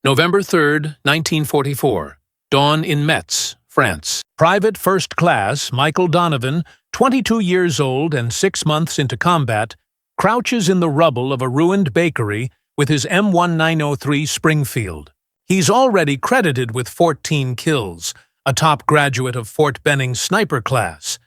November 3, 1944. Dawn in Metz, France. Private First Class Michael Donovan, 22 years old and 6 months into combat, crouches in the rubble of a ruined bakery with his M1903 Springfield. He's already credited with 14 kills, a top graduate of Fort Benning's sniper class.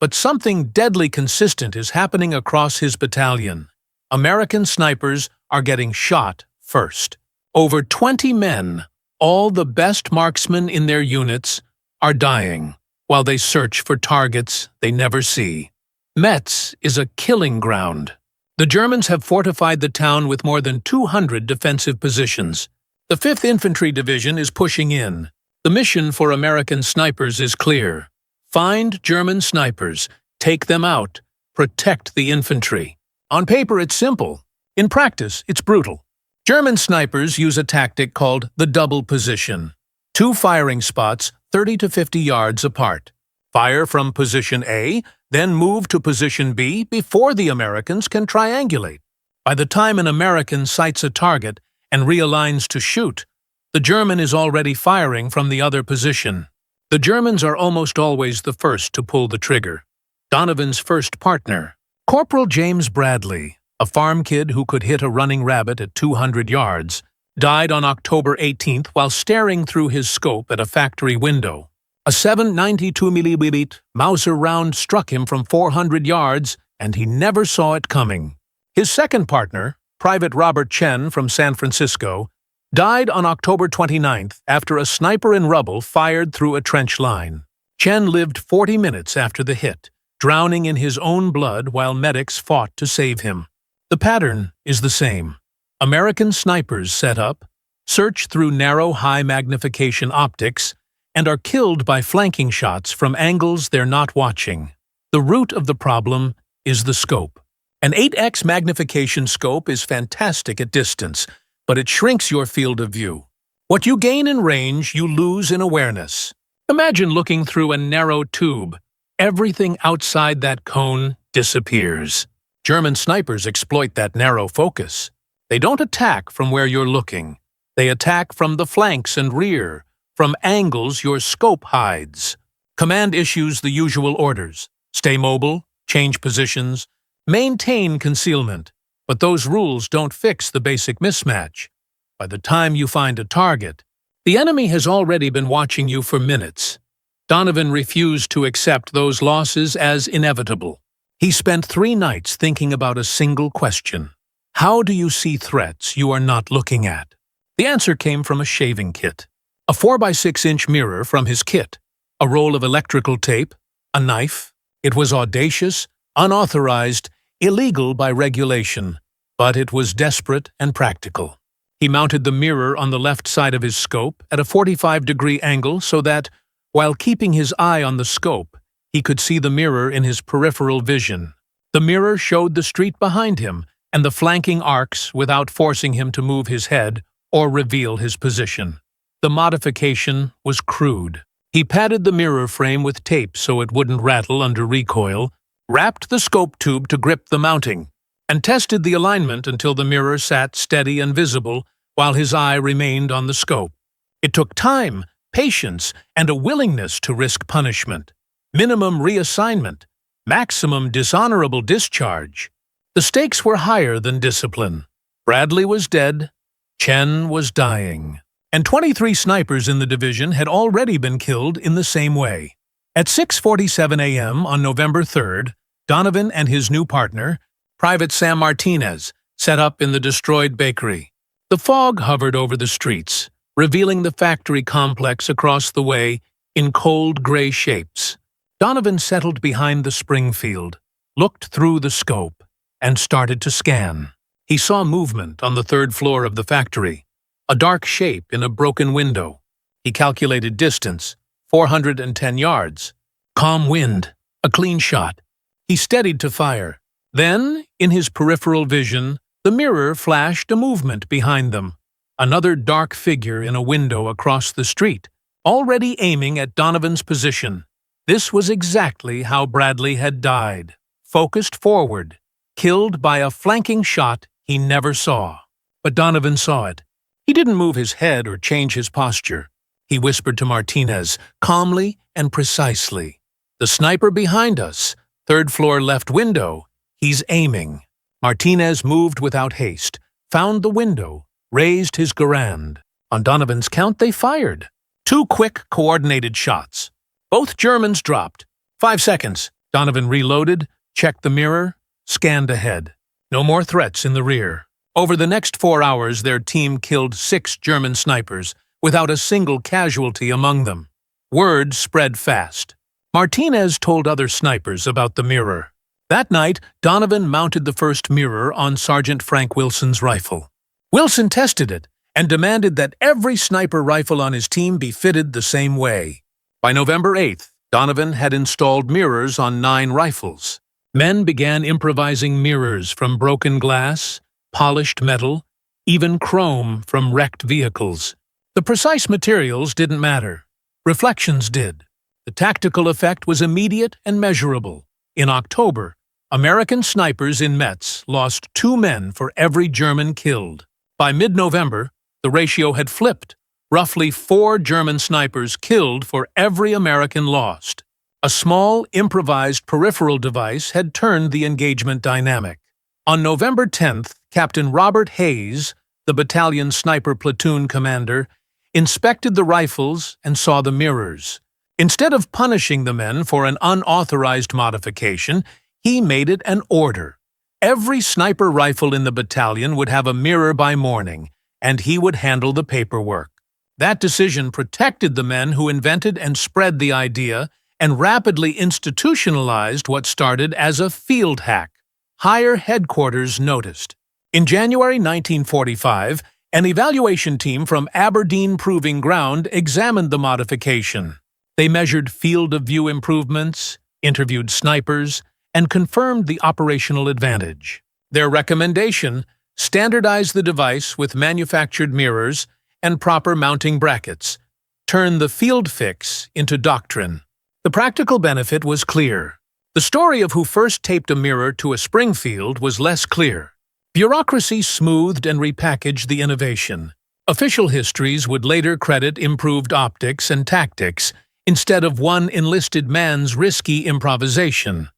But something deadly consistent is happening across his battalion. American snipers are getting shot first. Over 20 men, all the best marksmen in their units, are dying while they search for targets they never see. Metz is a killing ground. The Germans have fortified the town with more than 200 defensive positions. The 5th Infantry Division is pushing in. The mission for American snipers is clear. Find German snipers, take them out, protect the infantry. On paper, it's simple. In practice, it's brutal. German snipers use a tactic called the double position. 2 firing spots 30 to 50 yards apart. Fire from position A, then move to position B before the Americans can triangulate. By the time an American sights a target and realigns to shoot, the German is already firing from the other position. The Germans are almost always the first to pull the trigger. Donovan's first partner, Corporal James Bradley, a farm kid who could hit a running rabbit at 200 yards, died on October 18th while staring through his scope at a factory window. A 7.92mm Mauser round struck him from 400 yards, and he never saw it coming. His second partner, Private Robert Chen from San Francisco, died on October 29th after a sniper in rubble fired through a trench line. Chen lived 40 minutes after the hit, drowning in his own blood while medics fought to save him. The pattern is the same. American snipers set up, search through narrow high-magnification optics, and are killed by flanking shots from angles they're not watching. The root of the problem is the scope. An 8x magnification scope is fantastic at distance, but it shrinks your field of view. What you gain in range, you lose in awareness. Imagine looking through a narrow tube. Everything outside that cone disappears. German snipers exploit that narrow focus. They don't attack from where you're looking. They attack from the flanks and rear, from angles your scope hides. Command issues the usual orders: stay mobile, change positions, maintain concealment. But those rules don't fix the basic mismatch. By the time you find a target, the enemy has already been watching you for minutes. Donovan refused to accept those losses as inevitable. He spent 3 nights thinking about a single question. How do you see threats you are not looking at? The answer came from a shaving kit. A 4x6-inch mirror from his kit. A roll of electrical tape. A knife. It was audacious, unauthorized, illegal by regulation, but it was desperate and practical. He mounted the mirror on the left side of his scope at a 45-degree angle so that, while keeping his eye on the scope, he could see the mirror in his peripheral vision. The mirror showed the street behind him and the flanking arcs without forcing him to move his head or reveal his position. The modification was crude. He padded the mirror frame with tape so it wouldn't rattle under recoil, wrapped the scope tube to grip the mounting, and tested the alignment until the mirror sat steady and visible while his eye remained on the scope. It took time, patience, and a willingness to risk punishment. Minimum reassignment, maximum dishonorable discharge. The stakes were higher than discipline. Bradley was dead, Chen was dying, and 23 snipers in the division had already been killed in the same way. At 6:47 a.m. on November 3rd, Donovan and his new partner, Private Sam Martinez, set up in the destroyed bakery. The fog hovered over the streets, revealing the factory complex across the way in cold gray shapes. Donovan settled behind the Springfield, looked through the scope, and started to scan. He saw movement on the 3rd floor of the factory, a dark shape in a broken window. He calculated distance, 410 yards. Calm wind, a clean shot. He steadied to fire. Then, in his peripheral vision, the mirror flashed a movement behind them. Another dark figure in a window across the street, already aiming at Donovan's position. This was exactly how Bradley had died, focused forward, killed by a flanking shot he never saw. But Donovan saw it. He didn't move his head or change his posture. He whispered to Martinez, calmly and precisely, "The sniper behind us, third floor left window. He's aiming." Martinez moved without haste, found the window, raised his Garand. On Donovan's count, they fired. 2 quick, coordinated shots. Both Germans dropped. 5 seconds. Donovan reloaded, checked the mirror, scanned ahead. No more threats in the rear. Over the next 4 hours, their team killed 6 German snipers, without a single casualty among them. Word spread fast. Martinez told other snipers about the mirror. That night, Donovan mounted the first mirror on Sergeant Frank Wilson's rifle. Wilson tested it and demanded that every sniper rifle on his team be fitted the same way. By November 8th, Donovan had installed mirrors on 9 rifles. Men began improvising mirrors from broken glass, polished metal, even chrome from wrecked vehicles. The precise materials didn't matter. Reflections did. The tactical effect was immediate and measurable. In October, American snipers in Metz lost 2 men for every German killed. By mid-November, the ratio had flipped. Roughly 4 German snipers killed for every American lost. A small, improvised peripheral device had turned the engagement dynamic. On November 10th, Captain Robert Hayes, the battalion sniper platoon commander, inspected the rifles and saw the mirrors. Instead of punishing the men for an unauthorized modification, he made it an order. Every sniper rifle in the battalion would have a mirror by morning, and he would handle the paperwork. That decision protected the men who invented and spread the idea and rapidly institutionalized what started as a field hack. Higher headquarters noticed. In January 1945, an evaluation team from Aberdeen Proving Ground examined the modification. They measured field of view improvements, interviewed snipers, and confirmed the operational advantage. Their recommendation: standardize the device with manufactured mirrors and proper mounting brackets. Turn the field fix into doctrine. The practical benefit was clear. The story of who first taped a mirror to a Springfield was less clear. Bureaucracy smoothed and repackaged the innovation. Official histories would later credit improved optics and tactics instead of one enlisted man's risky improvisation.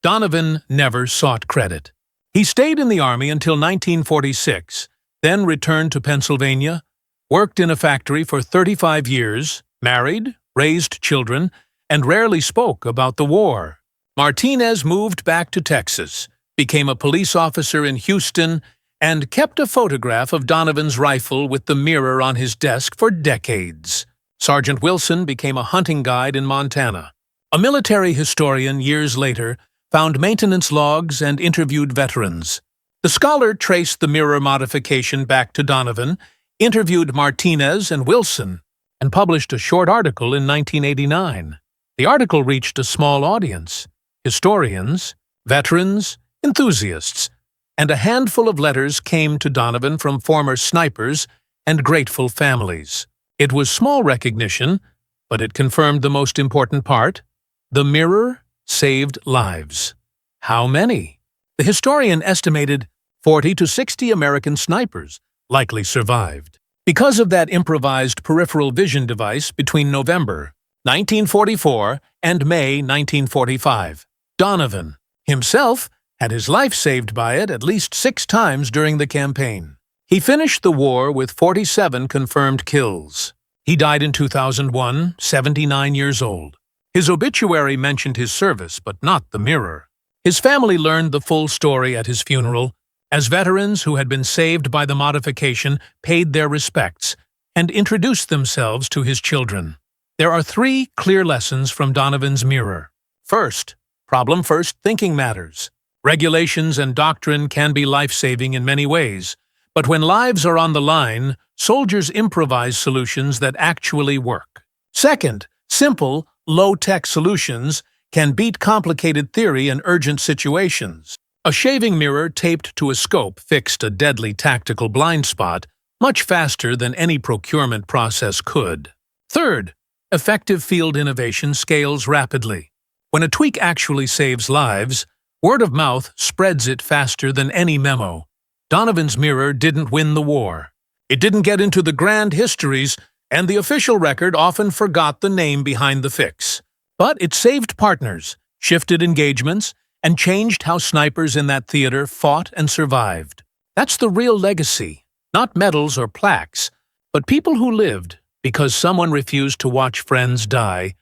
Donovan never sought credit. He stayed in the Army until 1946, then returned to Pennsylvania, worked in a factory for 35 years, married, raised children, and rarely spoke about the war. Martinez moved back to Texas, became a police officer in Houston, and kept a photograph of Donovan's rifle with the mirror on his desk for decades. Sergeant Wilson became a hunting guide in Montana. A military historian years later found maintenance logs and interviewed veterans. The scholar traced the mirror modification back to Donovan, interviewed Martinez and Wilson, and published a short article in 1989. The article reached a small audience: historians, veterans, enthusiasts, and a handful of letters came to Donovan from former snipers and grateful families. It was small recognition, but it confirmed the most important part: the mirror saved lives. How many? The historian estimated 40 to 60 American snipers likely survived. Because of that improvised peripheral vision device between November 1944 and May 1945, Donovan himself had his life saved by it at least 6 times during the campaign. He finished the war with 47 confirmed kills. He died in 2001, 79 years old. His obituary mentioned his service, but not the mirror. His family learned the full story at his funeral, as veterans who had been saved by the modification paid their respects and introduced themselves to his children. There are 3 clear lessons from Donovan's mirror. First, problem-first thinking matters. Regulations and doctrine can be life-saving in many ways, but when lives are on the line, soldiers improvise solutions that actually work. Second, simple, low-tech solutions can beat complicated theory in urgent situations. A shaving mirror taped to a scope fixed a deadly tactical blind spot much faster than any procurement process could. Third, effective field innovation scales rapidly. When a tweak actually saves lives, word of mouth spreads it faster than any memo. Donovan's mirror didn't win the war, It didn't get into the grand histories, and the official record often forgot the name behind the fix. But it saved partners, shifted engagements, and changed how snipers in that theater fought and survived. That's the real legacy, not medals or plaques, but people who lived because someone refused to watch friends die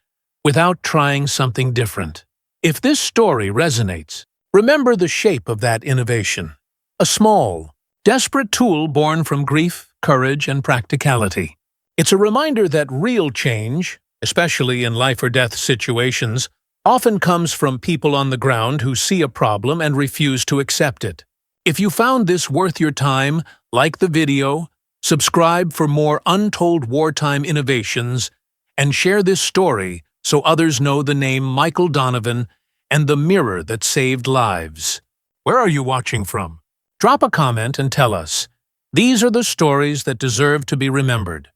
without trying something different. If this story resonates, remember the shape of that innovation. A small, desperate tool born from grief, courage, and practicality. It's a reminder that real change, especially in life-or-death situations, often comes from people on the ground who see a problem and refuse to accept it. If you found this worth your time, like the video, subscribe for more untold wartime innovations, and share this story so others know the name Michael Donovan and the mirror that saved lives. Where are you watching from? Drop a comment and tell us. These are the stories that deserve to be remembered.